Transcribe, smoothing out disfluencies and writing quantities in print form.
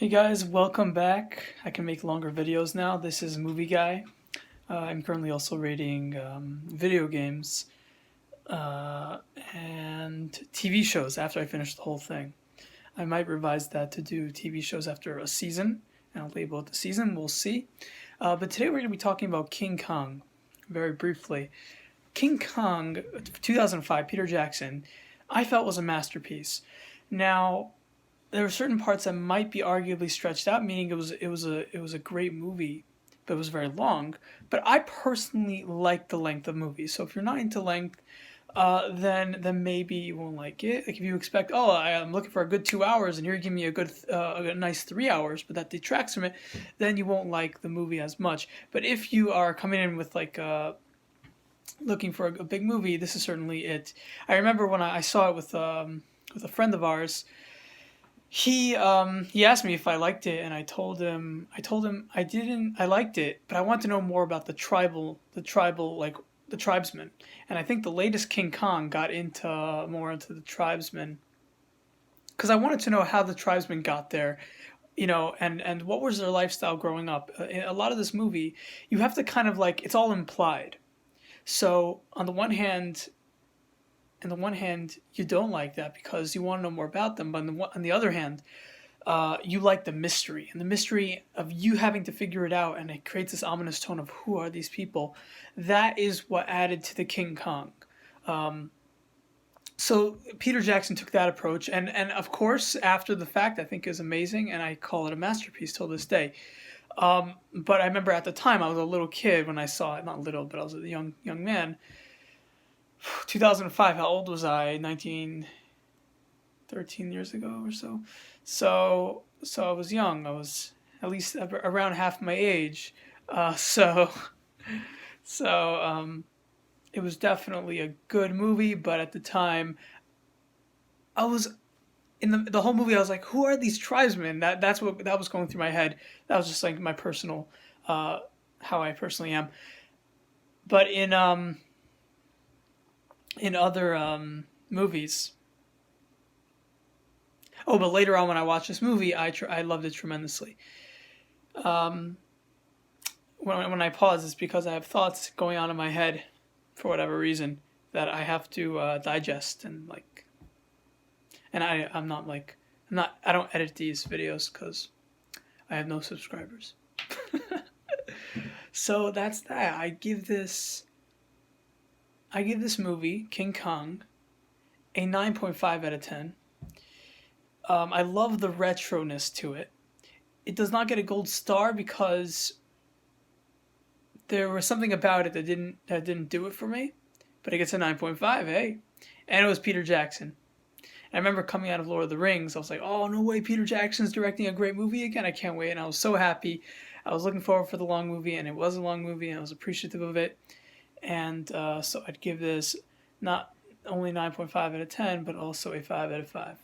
Hey guys, welcome back. I can make longer videos now. This is Movie Guy. I'm currently also rating video games and TV shows after I finish the whole thing. I might revise that to do TV shows after a season, and I'll label it the season. We'll see. But today we're going to be talking about King Kong very briefly. King Kong, 2005, Peter Jackson, I felt was a masterpiece. Now, there were certain parts that might be arguably stretched out, meaning it was a great movie, but it was very long. But I personally like the length of movies. So if you're not into length, then maybe you won't like it. Like if you expect, oh, I'm looking for a good 2 hours, and you're giving me a nice 3 hours, but that detracts from it, then you won't like the movie as much. But if you are coming in with like looking for a big movie, this is certainly it. I remember when I saw it with a friend of ours. He asked me if I liked it, and I told him I didn't. I liked it, but I want to know more about the tribesmen. And I think the latest King Kong got into more into the tribesmen because I wanted to know how the tribesmen got there, and what was their lifestyle growing up. In a lot of this movie, you have to kind of like it's all implied. So on the one hand, you don't like that because you want to know more about them. But on the other hand, you like the mystery and the mystery of you having to figure it out, and it creates this ominous tone of who are these people. That is what added to the King Kong. Um, so Peter Jackson took that approach, and of course, after the fact, I think is amazing, and I call it a masterpiece till this day. But I remember at the time I was a little kid when I saw it. Not little, but I was a young man. 2005. How old was I? 19, 13 years ago or so. So I was young. I was at least around half my age. So so it was definitely a good movie, but at the time I was in the whole movie. I was like, who are these tribesmen? That's what that was going through my head. That was just like my personal, how I personally am. But in other movies. Oh, but later on when I watched this movie, I loved it tremendously. Um, when I pause, it's because I have thoughts going on in my head for whatever reason that I have to digest, and I'm not like I don't edit these videos because I have no subscribers. So that's that. I give this movie King Kong a 9.5 out of 10. I love the retroness to it. It does not get a gold star because there was something about it that didn't do it for me, but it gets a 9.5. Hey, and it was Peter Jackson. And I remember coming out of Lord of the Rings, I was like, "Oh no way, Peter Jackson's directing a great movie again! I can't wait!" And I was so happy. I was looking forward for the long movie, and it was a long movie, and I was appreciative of it. And so I'd give this not only 9.5 out of 10, but also a 5 out of 5.